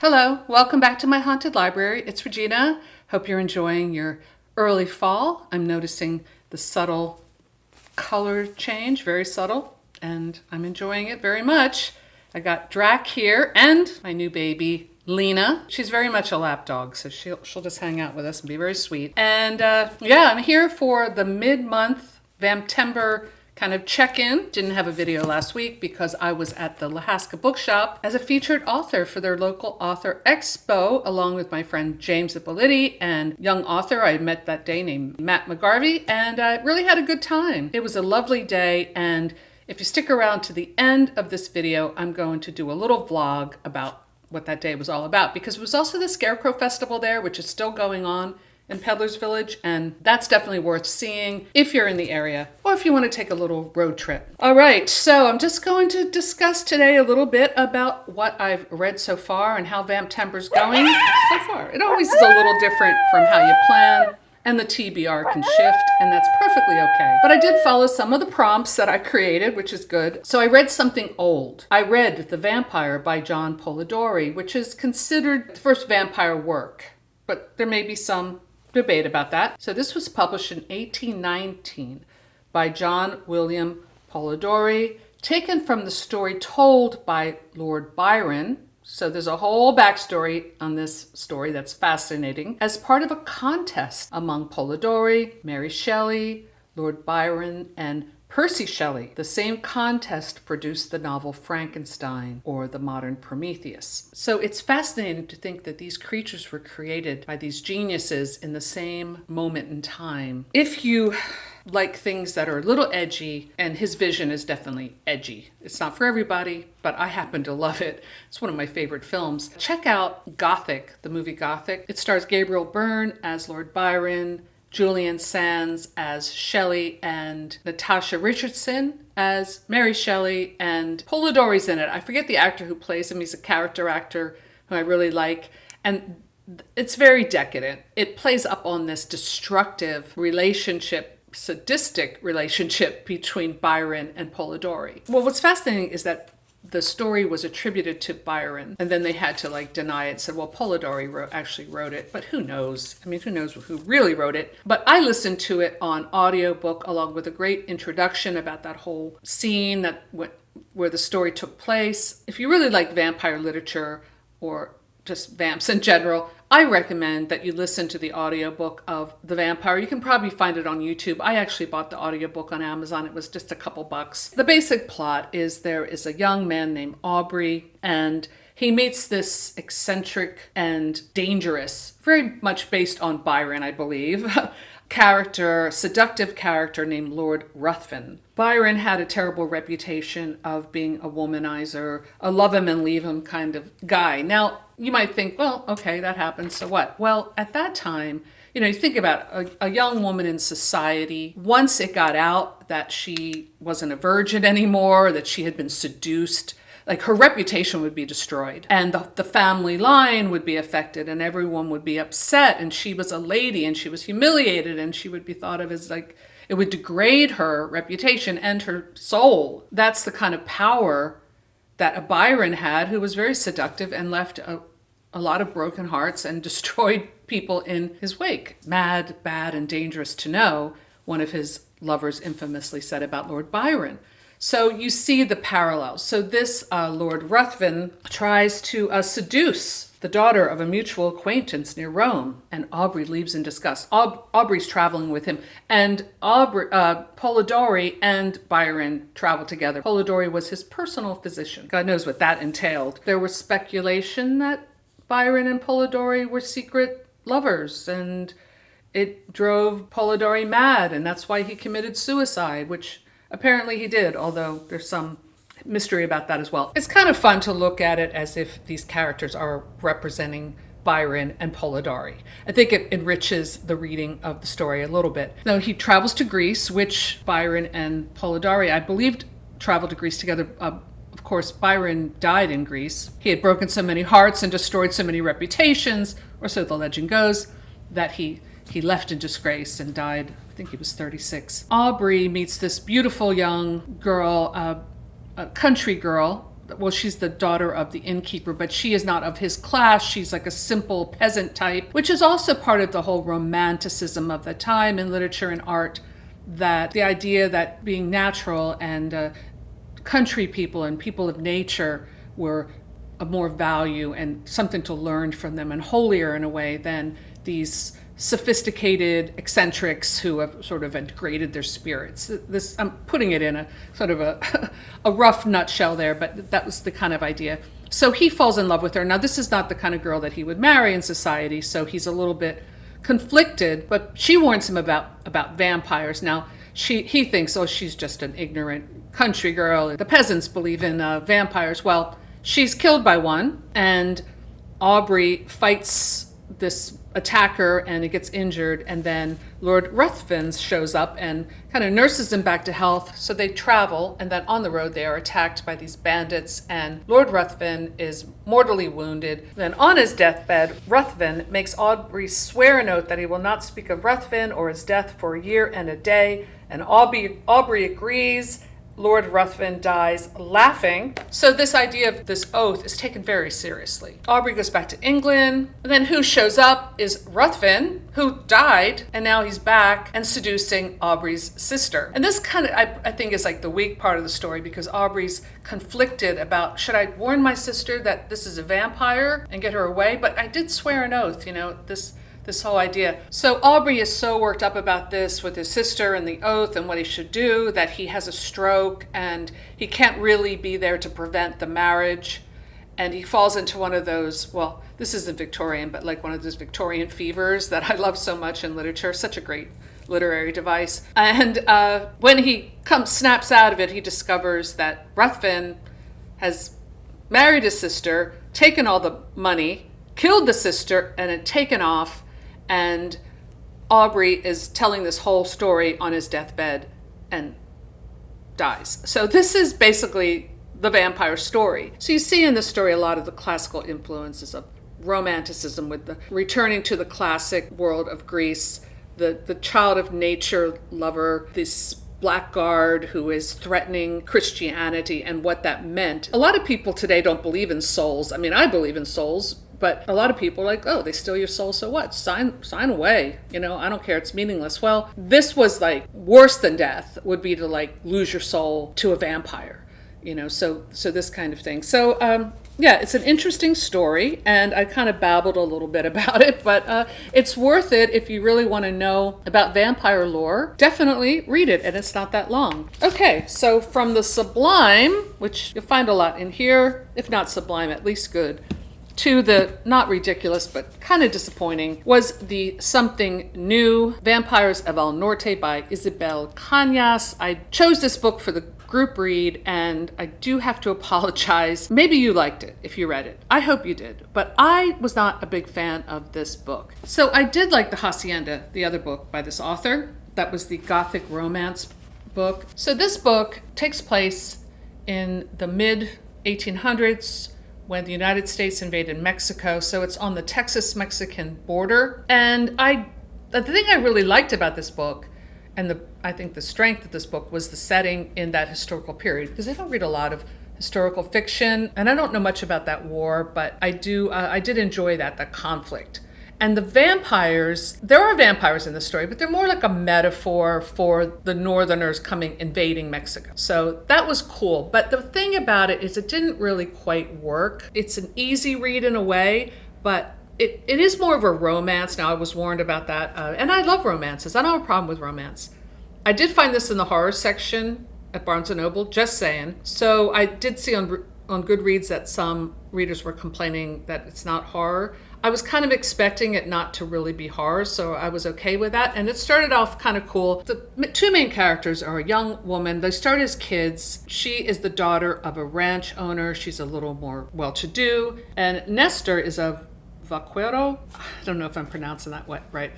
Hello, welcome back to my haunted library. It's Regina. Hope you're enjoying your early fall. I'm noticing the subtle color change, very subtle, and I'm enjoying it very much. I got Drac here and my new baby, Lena. She's very much a lap dog, so she'll just hang out with us and be very sweet. And I'm here for the mid-month Vamptember kind of check-in. Didn't have a video last week because I was at the Lahaska Bookshop as a featured author for their local author expo, along with my friend James Polidori and young author I met that day named Matt McGarvey, and I really had a good time. It was a lovely day, and if you stick around to the end of this video, I'm going to do a little vlog about what that day was all about, because it was also the Scarecrow Festival there, which is still going on in Peddler's Village, and that's definitely worth seeing if you're in the area or if you want to take a little road trip. All right, so I'm just going to discuss today a little bit about what I've read so far and how Vamptember's going so far. It always is a little different from how you plan, and the TBR can shift, and that's perfectly okay. But I did follow some of the prompts that I created, which is good. So I read something old. I read The Vampyre by John Polidori, which is considered the first vampire work, but there may be some debate about that. So this was published in 1819 by John William Polidori, taken from the story told by Lord Byron. So there's a whole backstory on this story that's fascinating, as part of a contest among Polidori, Mary Shelley, Lord Byron, and Percy Shelley. The same contest produced the novel Frankenstein, or the modern Prometheus. So it's fascinating to think that these creatures were created by these geniuses in the same moment in time. If you like things that are a little edgy, and his vision is definitely edgy. It's not for everybody, but I happen to love it. It's one of my favorite films. Check out Gothic, the movie Gothic. It stars Gabriel Byrne as Lord Byron, Julian Sands as Shelley, and Natasha Richardson as Mary Shelley, and Polidori's in it. I forget the actor who plays him. He's a character actor who I really like, and it's very decadent. It plays up on this destructive relationship, sadistic relationship between Byron and Polidori. Well, what's fascinating is that the story was attributed to Byron, and then they had to deny it. Said, well, Polidori actually wrote it, but who knows? I mean, who knows who really wrote it? But I listened to it on audiobook along with a great introduction about that whole scene where the story took place. If you really like vampire literature or just vamps in general, I recommend that you listen to the audiobook of The Vampyre. You can probably find it on YouTube. I actually bought the audiobook on Amazon. It was just a couple bucks. The basic plot is there is a young man named Aubrey, and he meets this eccentric and dangerous, very much based on Byron, I believe, seductive character named Lord Ruthven. Byron had a terrible reputation of being a womanizer, a love him and leave him kind of guy. Now, you might think, well, okay, that happens, so what? Well, at that time, you think about a young woman in society. Once it got out that she wasn't a virgin anymore, that she had been seduced, her reputation would be destroyed, and the family line would be affected, and everyone would be upset, and she was a lady, and she was humiliated, and she would be thought of as it would degrade her reputation and her soul. That's the kind of power that a Byron had, who was very seductive and left a lot of broken hearts and destroyed people in his wake. Mad, bad, and dangerous to know, one of his lovers infamously said about Lord Byron. So you see the parallels. So this Lord Ruthven tries to seduce the daughter of a mutual acquaintance near Rome, and Aubrey leaves in disgust. Aubrey's traveling with him, and Polidori and Byron travel together. Polidori was his personal physician. God knows what that entailed. There was speculation that Byron and Polidori were secret lovers, and it drove Polidori mad, and that's why he committed suicide, which apparently he did, although there's some mystery about that as well. It's kind of fun to look at it as if these characters are representing Byron and Polidori. I think it enriches the reading of the story a little bit. Now, he travels to Greece, which Byron and Polidori, I believed, traveled to Greece together. Of course, Byron died in Greece. He had broken so many hearts and destroyed so many reputations, or so the legend goes, that he left in disgrace and died. I think he was 36. Aubrey meets this beautiful young girl, a country girl she's the daughter of the innkeeper, but she is not of his class. She's like a simple peasant type, which is also part of the whole romanticism of the time in literature and art, that the idea that being natural and country people and people of nature were of more value and something to learn from them and holier in a way than these sophisticated eccentrics who have sort of degraded their spirits. This, I'm putting it in a sort of a rough nutshell there, but that was the kind of idea. So he falls in love with her. Now, this is not the kind of girl that he would marry in society, so he's a little bit conflicted, but she warns him about vampires. Now, he thinks, oh, she's just an ignorant country girl. The peasants believe in vampires. Well, she's killed by one, and Aubrey fights this attacker and he gets injured, and then Lord Ruthven shows up and kind of nurses him back to health. So they travel, and then on the road they are attacked by these bandits, and Lord Ruthven is mortally wounded. Then on his deathbed, Ruthven makes Aubrey swear an oath that he will not speak of Ruthven or his death for a year and a day, and Aubrey agrees. Lord Ruthven dies laughing. So this idea of this oath is taken very seriously. Aubrey goes back to England, and then who shows up is Ruthven, who died, and now he's back and seducing Aubrey's sister. And this kind of, I think, is like the weak part of the story, because Aubrey's conflicted about, should I warn my sister that this is a vampire and get her away? But I did swear an oath, this whole idea. So Aubrey is so worked up about this with his sister and the oath and what he should do that he has a stroke and he can't really be there to prevent the marriage. And he falls into one of those, well, this isn't Victorian, but like one of those Victorian fevers that I love so much in literature. Such a great literary device. And when he snaps out of it, he discovers that Ruthven has married his sister, taken all the money, killed the sister, and had taken off. And Aubrey is telling this whole story on his deathbed and dies. So this is basically the vampire story. So you see in this story a lot of the classical influences of romanticism, with the returning to the classic world of Greece, the child of nature lover, this blackguard who is threatening Christianity and what that meant. A lot of people today don't believe in souls. I mean, I believe in souls, but a lot of people are like, oh, they steal your soul, so what? Sign away. I don't care, it's meaningless. Well, this was like worse than death would be to like lose your soul to a vampire, so this kind of thing. So, yeah, it's an interesting story, and I kind of babbled a little bit about it, but it's worth it if you really want to know about vampire lore. Definitely read it, and it's not that long. Okay, so from the sublime, which you'll find a lot in here, if not sublime, at least good, to the not ridiculous but kind of disappointing, was the something new, Vampires of El Norte by Isabel Cañas. I chose this book for the group read, and I do have to apologize. Maybe you liked it if you read it. I hope you did, but I was not a big fan of this book. So I did like The Hacienda, the other book by this author. That was the Gothic romance book. So this book takes place in the mid-1800s, when the United States invaded Mexico. So it's on the Texas-Mexican border. And the thing I really liked about this book, and I think the strength of this book, was the setting in that historical period. Because I don't read a lot of historical fiction, and I don't know much about that war, but I did enjoy that conflict. And the vampires, there are vampires in the story, but they're more like a metaphor for the Northerners invading Mexico. So that was cool. But the thing about it is it didn't really quite work. It's an easy read in a way, but it is more of a romance. Now, I was warned about that. And I love romances. I don't have a problem with romance. I did find this in the horror section at Barnes & Noble, just saying. So I did see on Goodreads that some readers were complaining that it's not horror. I was kind of expecting it not to really be horror, so I was okay with that. And it started off kind of cool. The two main characters are a young woman. They start as kids. She is the daughter of a ranch owner. She's a little more well-to-do. And Nestor is a vaquero. I don't know if I'm pronouncing that right.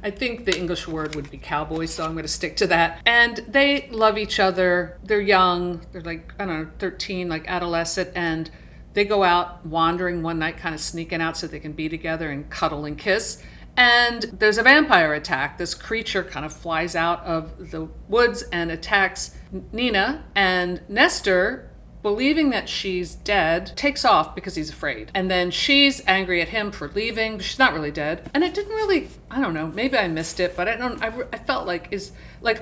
I think the English word would be cowboy, so I'm going to stick to that. And they love each other. They're young. They're like, I don't know, 13, like adolescent. And they go out wandering one night, kind of sneaking out so they can be together and cuddle and kiss. And there's a vampire attack. This creature kind of flies out of the woods and attacks Nina. And Nestor believing that she's dead, takes off because he's afraid. And then she's angry at him for leaving, but she's not really dead. And it didn't really, I don't know, maybe I missed it, but I felt like,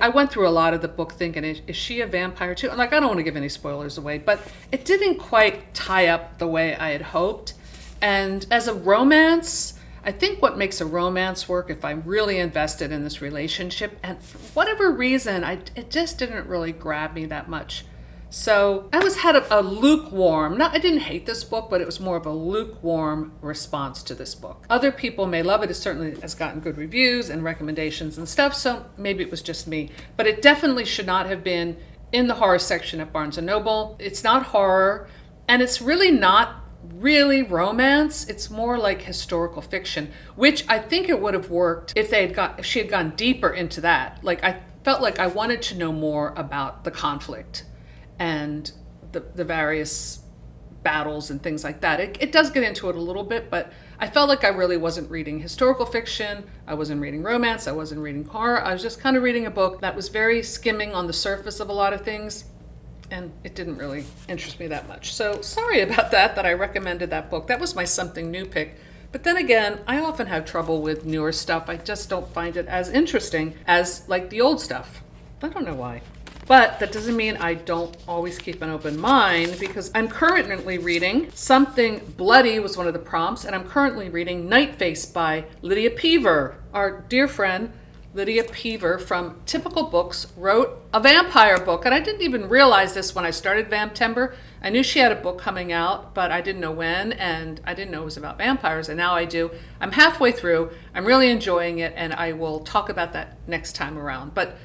I went through a lot of the book thinking, is she a vampire too? Like, I don't want to give any spoilers away, but it didn't quite tie up the way I had hoped. And as a romance, I think what makes a romance work, if I'm really invested in this relationship, and for whatever reason, it just didn't really grab me that much. So I had a lukewarm, I didn't hate this book, but it was more of a lukewarm response to this book. Other people may love it. It certainly has gotten good reviews and recommendations and stuff, so maybe it was just me. But it definitely should not have been in the horror section at Barnes & Noble. It's not horror, and it's really not really romance. It's more like historical fiction, which I think it would have worked if she had gone deeper into that. Like, I felt like I wanted to know more about the conflict and the various battles and things like that. It does get into it a little bit, but I felt like I really wasn't reading historical fiction. I wasn't reading romance. I wasn't reading horror. I was just kind of reading a book that was very skimming on the surface of a lot of things, and it didn't really interest me that much. So sorry about that I recommended that book. That was my something new pick. But then again, I often have trouble with newer stuff. I just don't find it as interesting as like the old stuff. I don't know why. But that doesn't mean I don't always keep an open mind, because I'm currently reading Something Bloody was one of the prompts, and I'm currently reading Nightface by Lydia Peever. Our dear friend Lydia Peever from Typical Books wrote a vampire book, and I didn't even realize this when I started Vamptember. I knew she had a book coming out, but I didn't know when, and I didn't know it was about vampires, and now I do. I'm halfway through. I'm really enjoying it, and I will talk about that next time around. But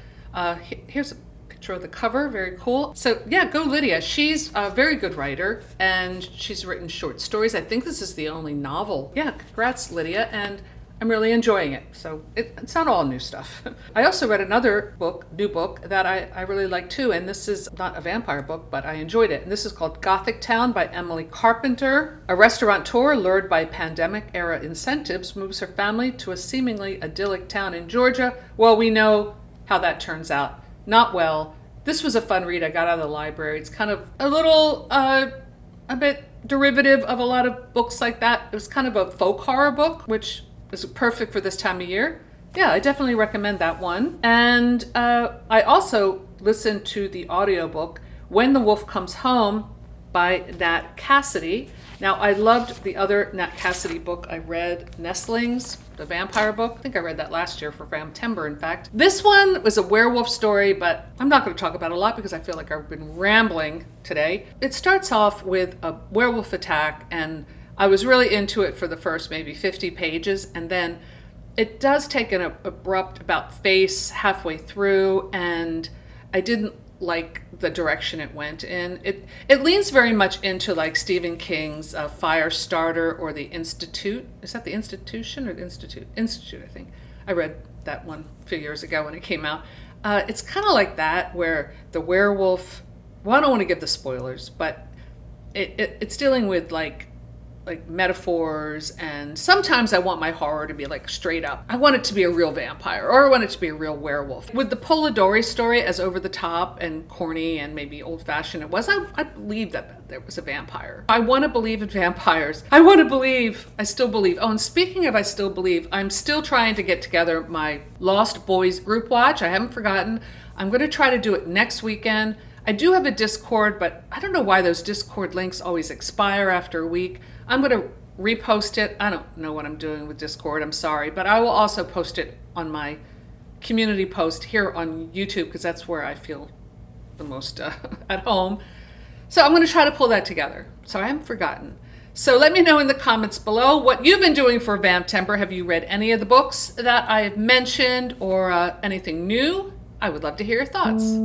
here's a picture of the cover, very cool. So yeah, go Lydia. She's a very good writer, and she's written short stories. I think this is the only novel. Yeah, congrats, Lydia, and I'm really enjoying it. So it's not all new stuff. I also read another new book that I really like too, and this is not a vampire book, but I enjoyed it. And this is called Gothictown by Emily Carpenter. A restaurateur lured by pandemic-era incentives moves her family to a seemingly idyllic town in Georgia. Well, we know how that turns out. Not well. This was a fun read I got out of the library. It's kind of a little, a bit derivative of a lot of books like that. It was kind of a folk horror book, which is perfect for this time of year. Yeah, I definitely recommend that one. And I also listened to the audiobook When the Wolf Comes Home by Nat Cassidy. Now, I loved the other Nat Cassidy book I read, Nestlings, the vampire book. I think I read that last year for Vamptember, in fact. This one was a werewolf story, but I'm not going to talk about it a lot because I feel like I've been rambling today. It starts off with a werewolf attack, and I was really into it for the first maybe 50 pages, and then it does take an abrupt about face halfway through, and I didn't like the direction it went in. It leans very much into like Stephen King's Firestarter or The Institute. Is that The Institution or The Institute? Institute, I think. I read that one a few years ago when it came out. It's kind of like that, where the werewolf, well, I don't want to give the spoilers, but it's dealing with like metaphors, and sometimes I want my horror to be like straight up. I want it to be a real vampire, or I want it to be a real werewolf. With the Polidori story, as over the top and corny and maybe old fashioned it was, I believe that there was a vampire. I want to believe in vampires. I still believe. Oh, and speaking of I still believe, I'm still trying to get together my Lost Boys group watch. I haven't forgotten. I'm going to try to do it next weekend. I do have a Discord, but I don't know why those Discord links always expire after a week. I'm going to repost it. I don't know what I'm doing with Discord. I'm sorry. But I will also post it on my community post here on YouTube, because that's where I feel the most at home. So I'm going to try to pull that together. So I haven't forgotten. So let me know in the comments below what you've been doing for Vamptember. Have you read any of the books that I've mentioned, or anything new? I would love to hear your thoughts.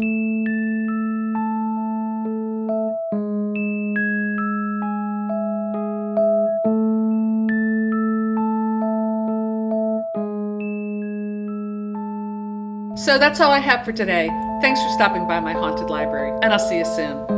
So that's all I have for today. Thanks for stopping by my haunted library, and I'll see you soon.